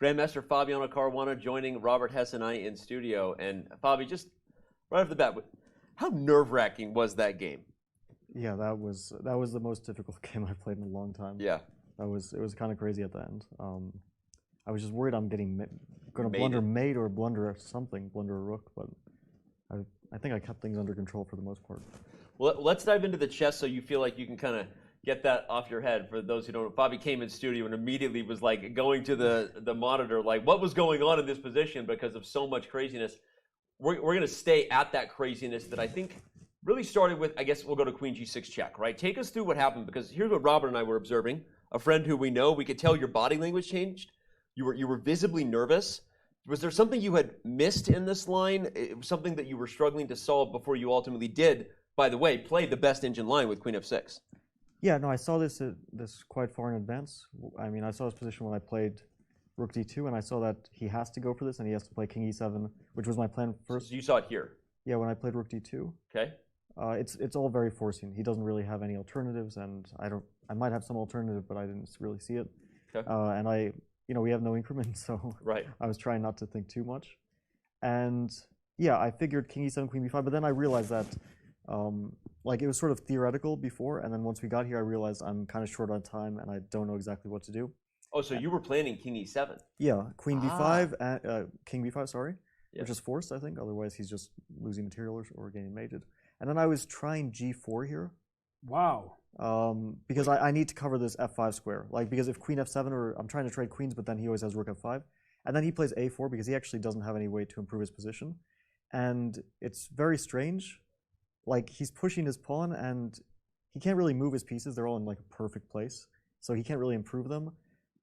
Grandmaster Fabiano Caruana joining Robert Hess and I in studio. And Fabi, just right off the bat, how nerve-wracking was that game? Yeah, that was the most difficult game I've played in a long time. Yeah. It was kind of crazy at the end. I was just worried I'm going to blunder mate or blunder something, blunder a rook, but I think I kept things under control for the most part. Well, let's dive into the chess so you feel like you can kind of get that off your head. For those who don't know, Fabi came in studio and immediately was like going to the monitor, like what was going on in this position because of so much craziness. We're going to stay at that craziness that I think really started with, I guess we'll go to Queen G6 check, right? Take us through what happened, because here's what Robert and I were observing. A friend who we know, we could tell your body language changed. You were visibly nervous. Was there something you had missed in this line? Something that you were struggling to solve before you ultimately did, by the way, play the best engine line with Queen F6? Yeah, no, I saw this quite far in advance. I mean, I saw his position when I played Rook D2, and I saw that he has to go for this, and he has to play King E7, which was my plan first. So you saw it here? Yeah, when I played Rook D2. Okay. It's all very forcing. He doesn't really have any alternatives, and I might have some alternative, but I didn't really see it. Okay. And we have no increment, so right. I was trying not to think too much. And yeah, I figured King E7, Queen B5, but then I realized that like it was sort of theoretical before, and then once we got here, I realized I'm kind of short on time, and I don't know exactly what to do. Oh, so you were planning King E7? Yeah, Queen B5, King B5, sorry, yeah. Which is forced, I think. Otherwise, he's just losing material or getting mated. And then I was trying G4 here. Wow. Because I need to cover this F5 square. Like, because if Queen F7, or I'm trying to trade queens, but then he always has Rook F5. And then he plays A4 because he actually doesn't have any way to improve his position. And it's very strange. Like, he's pushing his pawn, and he can't really move his pieces. They're all in, like, a perfect place. So he can't really improve them.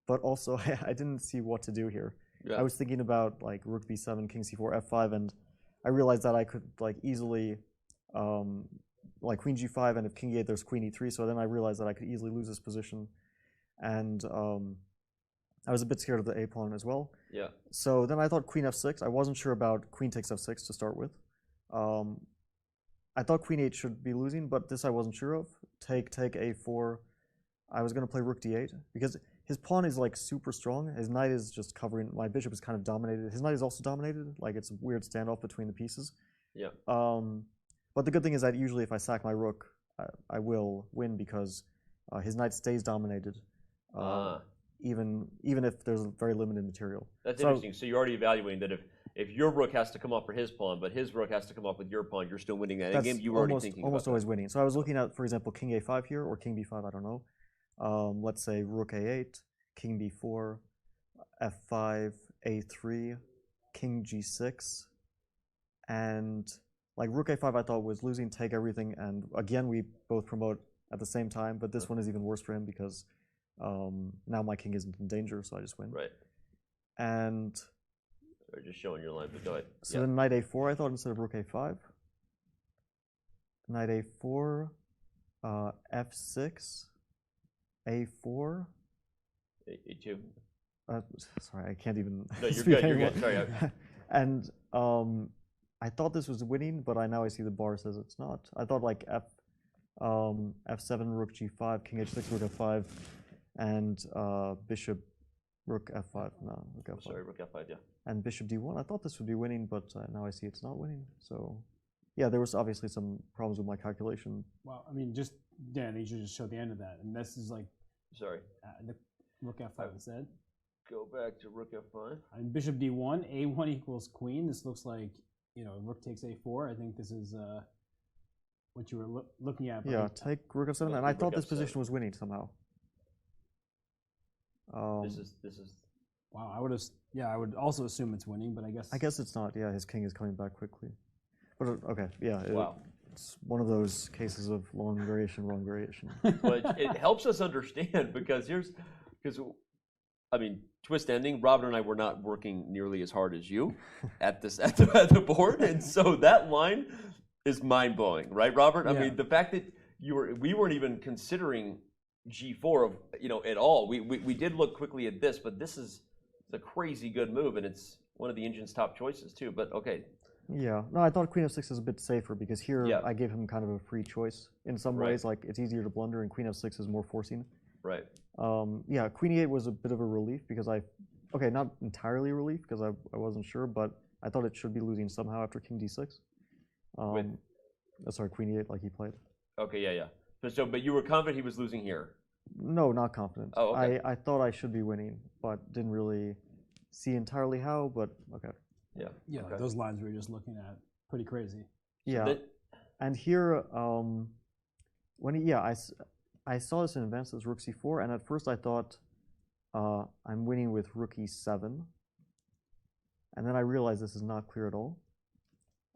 But also, I didn't see what to do here. Yeah. I was thinking about, like, Rook B7, King C4, F5, and I realized that I could, like, easily... like Queen G5, and if King E8, there's Queen E3, so then I realized that I could easily lose this position. And I was a bit scared of the A pawn as well. Yeah. So then I thought Queen F6. I wasn't sure about Queen takes F6 to start with. I thought Queen 8 should be losing, but this I wasn't sure of. Take A4. I was going to play Rook D8, because his pawn is like super strong. His knight is just covering, my bishop is kind of dominated. His knight is also dominated, like it's a weird standoff between the pieces. Yeah. But the good thing is that usually if I sack my rook, I will win, because his knight stays dominated, even if there's very limited material. That's interesting. So you're already evaluating that if your rook has to come off for his pawn, but his rook has to come off with your pawn, you're still winning that game. You were already thinking almost about always winning. So I was looking at, for example, King A5 here, or King B5, I don't know. Let's say Rook A8, King B4, F5, A3, King G6, and like Rook A5 I thought was losing, take everything, and again we both promote at the same time, but this one is even worse for him because now my king isn't in danger, so I just win. Right. And... Or just showing your line, but go ahead. So then Knight A4 I thought instead of Rook A5. Knight A4, F6, A4. A2. Sorry, I can't even No, you're good, you're good, sorry. And I thought this was winning, but now I see the bar says it's not. I thought like F7, Rook G5, King H6, Rook F5, and Bishop Rook F5. No, Rook F5. Sorry, Rook F5, yeah. And Bishop D1. I thought this would be winning, but now I see it's not winning. So, yeah, there was obviously some problems with my calculation. Well, I mean, Dan, you should just show the end of that. And this is like... Sorry. The Rook F5 instead. Go back to Rook F5. And Bishop D1, A1 equals Queen. This looks like... Rook takes A4. I think this is what you were looking at. Yeah, take Rook F7, and I thought this position was winning somehow. This is. Wow, I would also assume it's winning, but I guess. I guess it's not. Yeah, his king is coming back quickly. But okay, yeah. Wow. It's one of those cases of long variation, wrong variation. But it helps us understand because I mean, twist ending, Robert and I were not working nearly as hard as you at the board, and so that line is mind-blowing, right, Robert? I mean, the fact that we weren't even considering G4 at all. We did look quickly at this, but this is a crazy good move, and it's one of the engine's top choices too. But okay. Yeah, no, I thought Queen F6 is a bit safer because here I gave him kind of a free choice in some ways. Like it's easier to blunder, and Queen F6 is more forcing. Right. Yeah, Queen E8 was a bit of a relief because I okay, not entirely a relief because I wasn't sure, but I thought it should be losing somehow after king d6. Sorry, queen e8 like he played. Okay, yeah. But you were confident he was losing here. No, not confident. Oh, okay. I thought I should be winning, but didn't really see entirely how, but okay. Yeah. Yeah, Okay. those lines we were just looking at, pretty crazy. Yeah, and here, I saw this in advance as rook c4, and at first I thought I'm winning with rook e7, and then I realized this is not clear at all.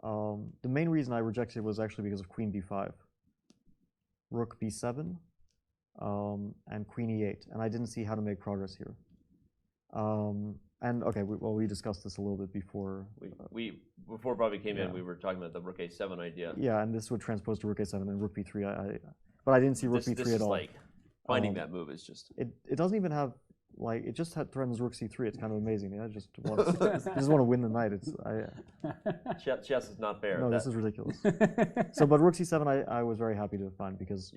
The main reason I rejected it was actually because of queen b5, rook b7, and queen e8, and I didn't see how to make progress here. And okay, we discussed this a little bit before. Before Bobby came in, we were talking about the rook a7 idea. Yeah, and this would transpose to rook a7 and rook b3. But I didn't see rook b3 at all. Like finding that move is just. It doesn't even have like it just threatens rook c3. It's kind of amazing. Yeah, I just want to win the knight. Chess is not fair. No, this is ridiculous. But rook c7, I was very happy to find because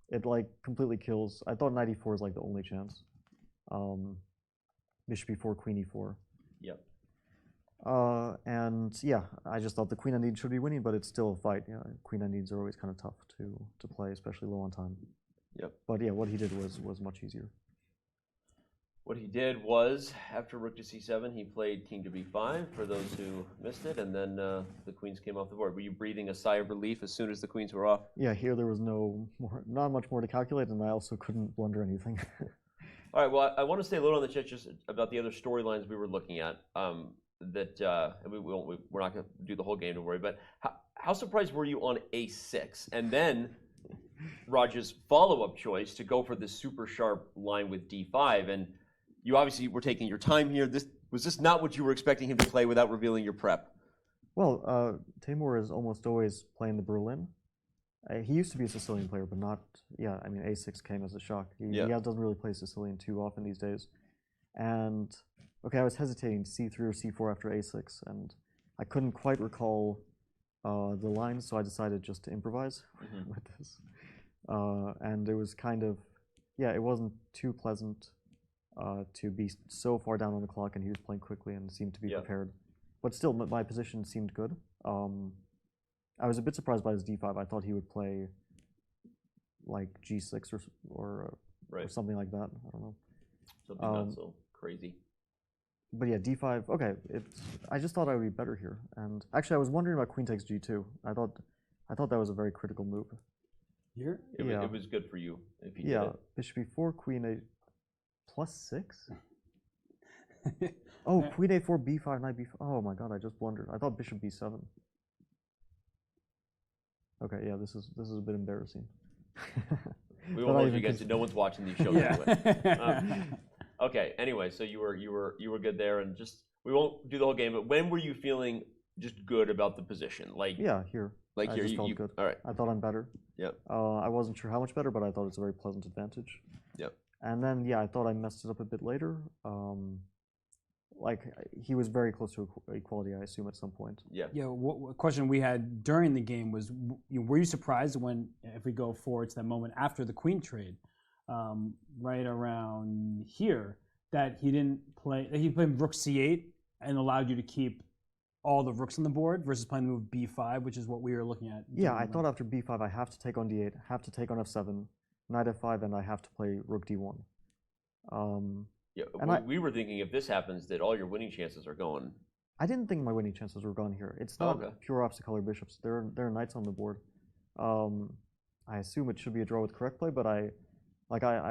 it like completely kills. I thought knight e4 is like the only chance. Bishop e4, queen e4. Yep. And yeah, I just thought the queen and should be winning, but it's still a fight. Yeah, queen and are always kind of tough to play, especially low on time. Yep. But yeah, what he did was much easier. What he did was, after rook to c7, he played king to b5, for those who missed it, and then the queens came off the board. Were you breathing a sigh of relief as soon as the queens were off? Yeah, here there was not much more to calculate, and I also couldn't blunder anything. All right, well, I want to stay a little on the chat just about the other storylines we were looking at. And we're not going to do the whole game, don't worry, but how surprised were you on a6? And then Raj's follow-up choice to go for this super sharp line with d5, and you obviously were taking your time here. Was this not what you were expecting him to play without revealing your prep? Well, Timur is almost always playing the Berlin. He used to be a Sicilian player, but not. Yeah, I mean, a6 came as a shock. He doesn't really play Sicilian too often these days. And okay, I was hesitating c3 or c4 after a6, and I couldn't quite recall the lines, so I decided just to improvise with this. And it was kind of, it wasn't too pleasant to be so far down on the clock, and he was playing quickly and seemed to be prepared. But still, my position seemed good. I was a bit surprised by his d5. I thought he would play like g6 or something like that. I don't know. Something not so crazy. But yeah, d5. Okay, I just thought I would be better here. And actually, I was wondering about queen takes g2. I thought that was a very critical move. Here? It was good for you if you did it. Bishop e4, queen a +6. Oh, queen a4, b5, knight b5. Oh my god, I just blundered. I thought bishop b7. Okay, yeah, this is a bit embarrassing. We won't hold you against it. No one's watching these shows anyway. Okay. Anyway, so you were good there, and just we won't do the whole game. But when were you feeling just good about the position? Like here. Like I here, just felt good. All right. I thought I'm better. Yep. I wasn't sure how much better, but I thought it's a very pleasant advantage. Yep. And then I thought I messed it up a bit later. Like he was very close to equality, I assume, at some point. Yeah. What question we had during the game was, were you surprised when, if we go forward to that moment after the queen trade, right around here, that he didn't play? He played rook c8 and allowed you to keep all the rooks on the board versus playing the move b5, which is what we were looking at. Yeah, I thought after b5 I have to take on d8, have to take on f7, knight f5, and I have to play rook d1. Yeah, we were thinking if this happens that all your winning chances are going. I didn't think my winning chances were gone here. It's not pure opposite color bishops. There are knights on the board. I assume it should be a draw with correct play, but I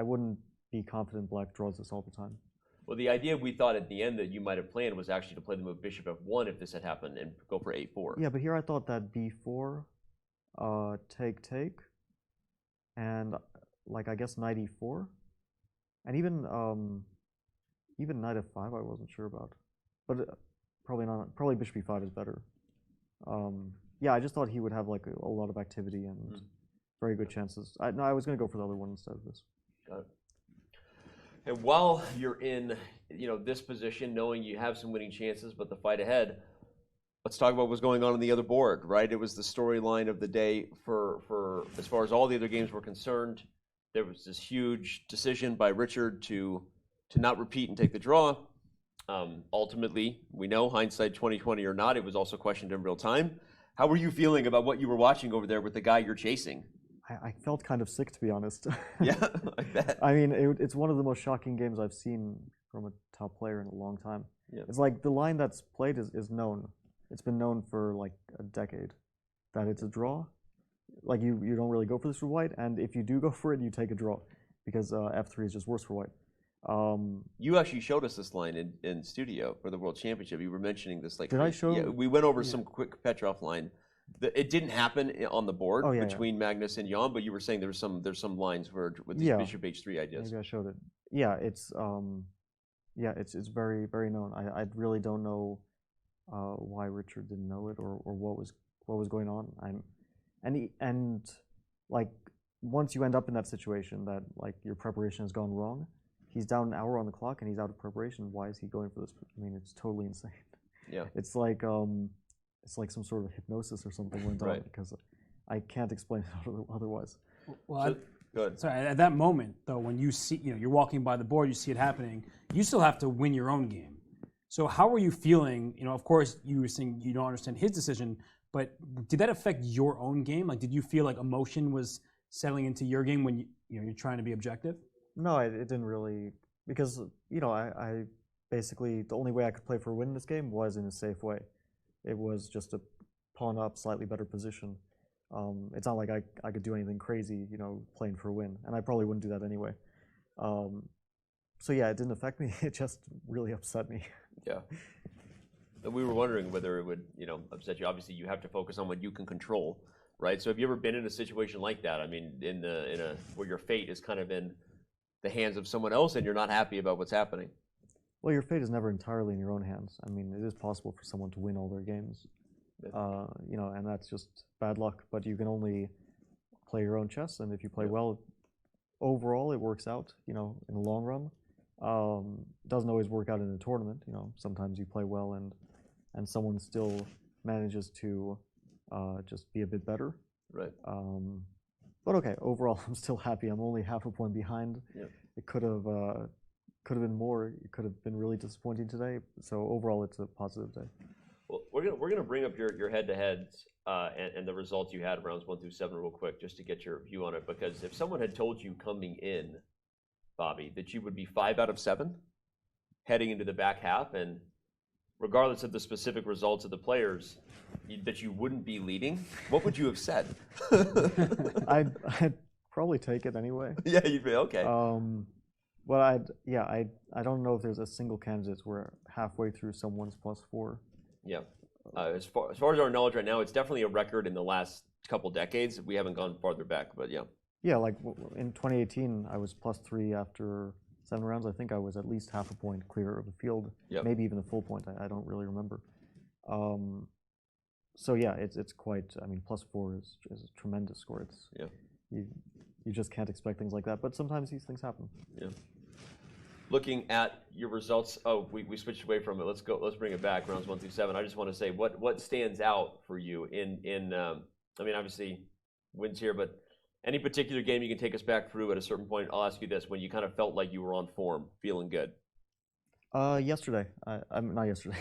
wouldn't be confident black draws this all the time. Well, the idea we thought at the end that you might have planned was actually to play the move bishop f1 if this had happened and go for a4. Yeah, but here I thought that b4, take, and I guess knight e4, and even knight f5 I wasn't sure about, but probably not. Probably bishop e5 is better. Yeah, I just thought he would have a lot of activity and very good chances. I was going to go for the other one instead of this. Got it. And while you're in, this position, knowing you have some winning chances, but the fight ahead, let's talk about what's going on the other board, right? It was the storyline of the day for as far as all the other games were concerned. There was this huge decision by Richard to not repeat and take the draw. Ultimately, we know hindsight 2020 or not, it was also questioned in real time. How were you feeling about what you were watching over there with the guy you're chasing? I felt kind of sick, to be honest. Yeah, I bet. I mean, it's one of the most shocking games I've seen from a top player in a long time. Yeah. It's like the line that's played is known. It's been known for like a decade that it's a draw. Like you don't really go for this for white, and if you do go for it, you take a draw because f3 is just worse for white. You actually showed us this line in studio for the World Championship. You were mentioning this like. Did I show? Yeah, we went over some quick Petrov line. It didn't happen on the board between Magnus and Jan, but you were saying there's some lines where with these bishop h3 ideas. Maybe I showed it. Yeah, it's very very known. I really don't know why Richard didn't know it or what was going on. And like once you end up in that situation that like your preparation has gone wrong, he's down an hour on the clock and he's out of preparation. Why is he going for this? I mean, it's totally insane. Yeah, it's like some sort of hypnosis or something went on because I can't explain it otherwise. Well, good. Sorry, at that moment though, when you see, you're walking by the board, you see it happening, you still have to win your own game. So how were you feeling? Of course, you were saying you don't understand his decision, but did that affect your own game? Like, did you feel like emotion was settling into your game when you're trying to be objective? No, it didn't really, because I basically the only way I could play for a win in this game was in a safe way. It was just a pawn up, slightly better position. It's not like I could do anything crazy, playing for a win, and I probably wouldn't do that anyway. So yeah, it didn't affect me. It just really upset me. Yeah. And we were wondering whether it would, upset you. Obviously, you have to focus on what you can control, right? So have you ever been in a situation like that? I mean, where your fate is kind of in the hands of someone else, and you're not happy about what's happening? Well, your fate is never entirely in your own hands. I mean, it is possible for someone to win all their games, and that's just bad luck. But you can only play your own chess, and if you play well, overall, it works out. In the long run. Doesn't always work out in a tournament. Sometimes you play well and someone still manages to just be a bit better. Right. But okay, overall, I'm still happy. I'm only half a point behind. Yeah. It could have been more. It could have been really disappointing today. So overall, it's a positive day. Well, we're gonna bring up your head-to-heads and the results you had rounds 1 through 7 real quick, just to get your view on it. Because if someone had told you coming in, Bobby, that you would be 5 out of 7 heading into the back half, and regardless of the specific results of the players, that you wouldn't be leading, what would you have said? I'd probably take it anyway. Yeah, you'd be okay. Well, I don't know if there's a single candidate where halfway through someone's +4. Yeah. As far as our knowledge right now, it's definitely a record in the last couple decades. We haven't gone farther back, but yeah. Yeah, like in 2018, I was +3 after 7 rounds. I think I was at least half a point clear of the field, maybe even a full point. I don't really remember. So yeah, it's quite. I mean, +4 is a tremendous score. You just can't expect things like that. But sometimes these things happen. Yeah. Looking at your results, we switched away from it. Let's bring it back. Rounds 1 through 7. I just want to say what stands out for you in. I mean, obviously, wins here, but. Any particular game you can take us back through at a certain point? I'll ask you this: when you kind of felt like you were on form, feeling good. Yesterday. I'm not yesterday.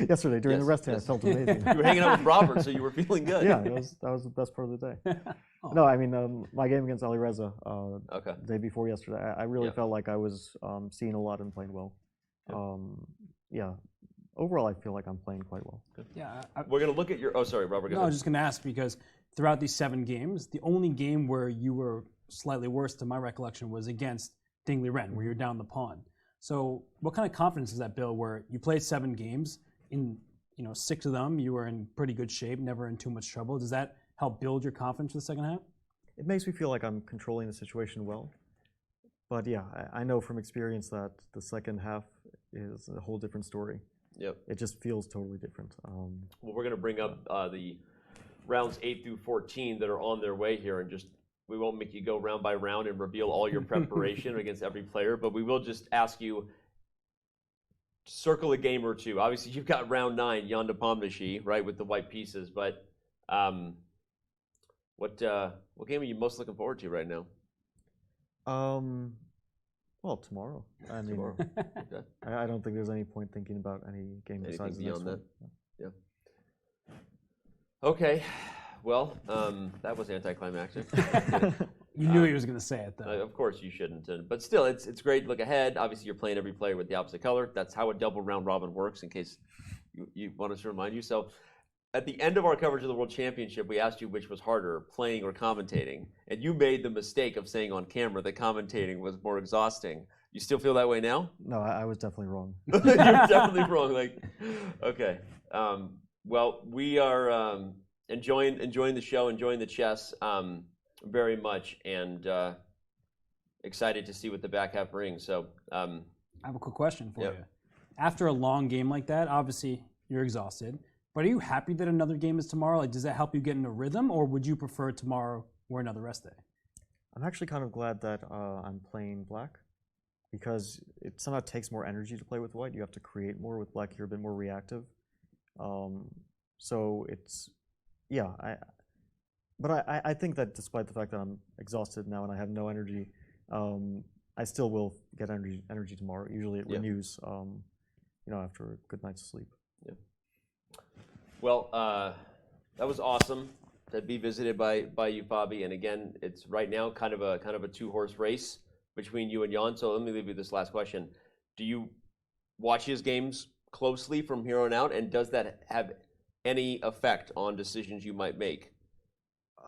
Yesterday during the rest day, I felt amazing. You were hanging out with Robert, so you were feeling good. Yeah, that was the best part of the day. No, I mean my game against Ali Reza the day before yesterday. I really felt like I was seeing a lot and playing well. Overall, I feel like I'm playing quite well. Good. Yeah, we're gonna look at your. Oh, sorry, Robert. No, I was just gonna ask because throughout these 7 games, the only game where you were slightly worse, to my recollection, was against Dingley Ren, where you're down the pawn. So, what kind of confidence does that build? Where you played 7 games, in 6 of them you were in pretty good shape, never in too much trouble. Does that help build your confidence for the second half? It makes me feel like I'm controlling the situation well. But yeah, I know from experience that the second half is a whole different story. Yep. It just feels totally different. Well, we're going to bring up the rounds 8 through 14 that are on their way here, and we won't make you go round by round and reveal all your preparation against every player, but we will just ask you to circle a game or two. Obviously, you've got round 9, Jan de Pomnishi, right, with the white pieces, but what game are you most looking forward to right now? Well, tomorrow. I mean, Tomorrow. Okay. I don't think there's any point thinking about any game Anything besides the next beyond one. that? Yeah. Okay. Well, that was anticlimactic. You knew he was going to say it, though. Of course you shouldn't, but still, it's great to look ahead. Obviously, you're playing every player with the opposite color. That's how a double round robin works, in case you want us to remind you. So, at the end of our coverage of the World Championship, we asked you which was harder, playing or commentating, and you made the mistake of saying on camera that commentating was more exhausting. You still feel that way now? No, I was definitely wrong. You're definitely wrong. Okay. Well, we are enjoying the show, enjoying the chess very much, and excited to see what the back half brings. So, I have a quick question for Yep. you. After a long game like that, obviously you're exhausted, but are you happy that another game is tomorrow? Like, does that help you get in a rhythm, or would you prefer tomorrow or another rest day? I'm actually kind of glad that I'm playing black, because it somehow takes more energy to play with white. You have to create more. With black, you're a bit more reactive. So it's, yeah. But I think that despite the fact that I'm exhausted now and I have no energy, I still will get energy tomorrow. Usually it renews, after a good night's sleep. Yeah. Well, that was awesome to be visited by you, Fabi. And again, it's right now kind of a two-horse race between you and Jan. So let me leave you this last question: do you watch his games closely from here on out, and does that have any effect on decisions you might make?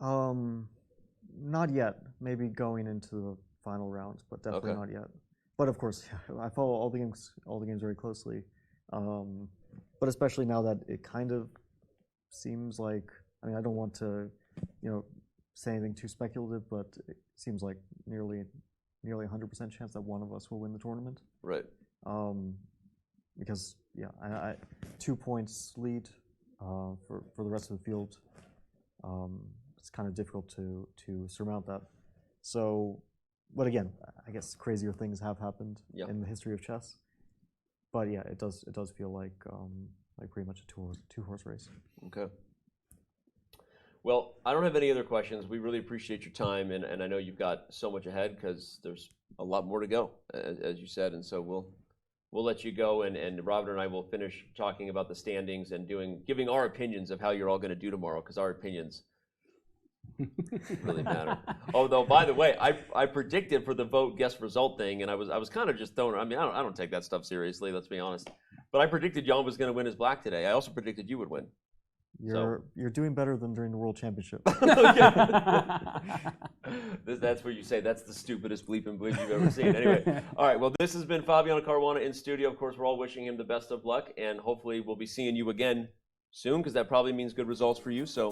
Not yet. Maybe going into the final rounds, but definitely not yet. But of course, I follow all the games very closely. But especially now that it kind of seems like, I mean, I don't want to, say anything too speculative, but it seems like nearly 100% chance that one of us will win the tournament. Right. Because I 2 points lead for the rest of the field. It's kind of difficult to surmount that. So, but again, I guess crazier things have happened in the history of chess. But yeah, it does feel like pretty much a two-horse race. Okay. Well, I don't have any other questions. We really appreciate your time, and I know you've got so much ahead because there's a lot more to go, as you said, and so we'll let you go, and Robert and I will finish talking about the standings and giving our opinions of how you're all going to do tomorrow, because our opinions really matter. Although, by the way, I predicted for the vote guess result thing, and I was kind of just throwing. I mean, I don't take that stuff seriously. Let's be honest. But I predicted Jan was going to win his black today. I also predicted you would win. You're doing better than during the World Championship. That's where you say that's the stupidest bleep and bleep you've ever seen. Anyway, all right. Well, this has been Fabiano Caruana in studio. Of course, we're all wishing him the best of luck, and hopefully we'll be seeing you again soon, because that probably means good results for you. So